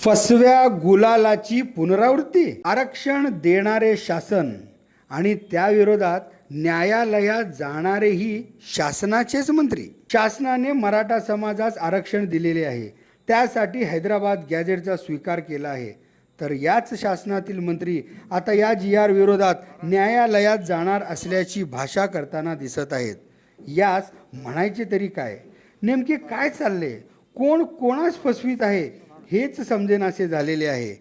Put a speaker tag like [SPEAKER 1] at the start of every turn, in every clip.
[SPEAKER 1] फसव्या गुलालाची पुनरावृत्ती, आरक्षण देणारे शासन आणि त्याविरोधात न्यायालयात जाणारेही शासनाचेच मंत्री. शासनाने मराठा समाजास आरक्षण दिलेले आहे, त्यासाठी हैदराबाद गॅझेटचा स्वीकार केला आहे. तर याच शासनातील मंत्री आता या GR विरोधात न्यायालयात जाणार असल्याची भाषा करताना दिसत आहेत. यास म्हणायचे तरी काय? नेमके काय चालले? कोण कोणास फसवीत आहे हेच समजेनासे झालेले आहे.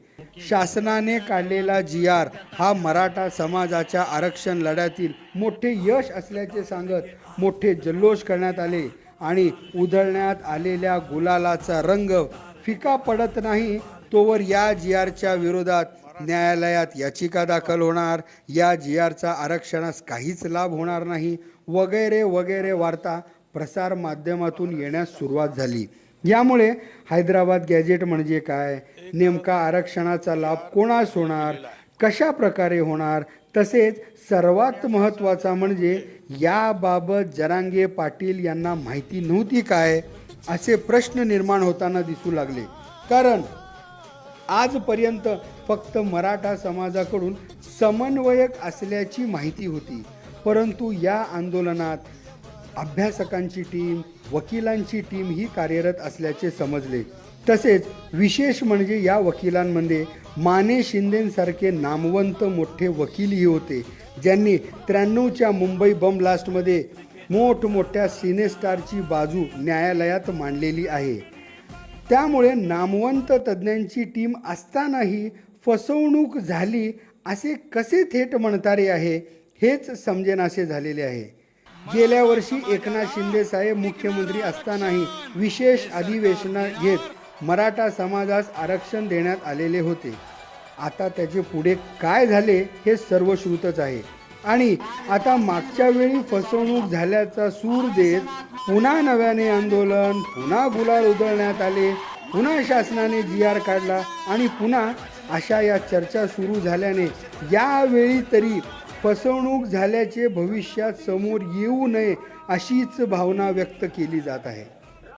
[SPEAKER 1] शासनाने काढलेला GR हा मराठा समाजाच्या आरक्षण लढ्यातील मोठे यश असल्याचे सांगत मोठे जल्लोष करण्यात आले आणि उधळण्यात आलेल्या गुलालाचा रंग फिका पडत नाही तोवर या GRच्या विरोधात न्यायालयात याचिका दाखल होणार, या GRचा आरक्षणास काहीच लाभ होणार नाही वगैरे वगैरे वार्ता प्रसार माध्यमातून येण्यास सुरुवात झाली. यामुळे हैदराबाद गॅझेट म्हणजे काय, नेमका आरक्षणाचा लाभ कोणास होणार, कशा प्रकारे होणार, तसेच सर्वात महत्त्वाचा म्हणजे याबाबत जरांगे पाटील यांना माहिती नव्हती काय, असे प्रश्न निर्माण होताना दिसू लागले. कारण आजपर्यंत फक्त मराठा समाजाकडून समन्वयक असल्याची माहिती होती, परंतु या आंदोलनात अभ्यासकांची टीम, वकिलांची टीम ही कार्यरत असल्याचे समजले. तसेच विशेष म्हणजे या वकिलांमध्ये माने शिंदेंसारखे नामवंत मोठे वकीलही होते, ज्यांनी 93च्या मुंबई बम ब्लास्टमध्ये मोठमोठ्या सिनेस्टारची बाजू न्यायालयात मांडलेली आहे. त्यामुळे नामवंत तज्ज्ञांची टीम असतानाही फसवणूक झाली असे कसे थेट म्हणतारे आहे हेच समजेनासे झालेले आहे. गेल्या वर्षी एकनाथ शिंदे साहेब मुख्यमंत्री असतानाही विशेष अधिवेशन घेत मराठा समाजास आरक्षण देण्यात आलेले होते. आता त्याचे पुढे काय झाले हे सर्व श्रुतच आहे. आणि आता मागच्या वेळी फसवणूक झाल्याचा सूर देत पुन्हा नव्याने आंदोलन, पुन्हा गुलाल उधळण्यात आले, पुन्हा शासनाने GR काढला आणि पुन्हा अशा या चर्चा सुरू झाल्याने यावेळी तरी फसवणूक झाल्याचे भविष्यात समोर येऊ नये अशीच भावना व्यक्त केली जात आहे.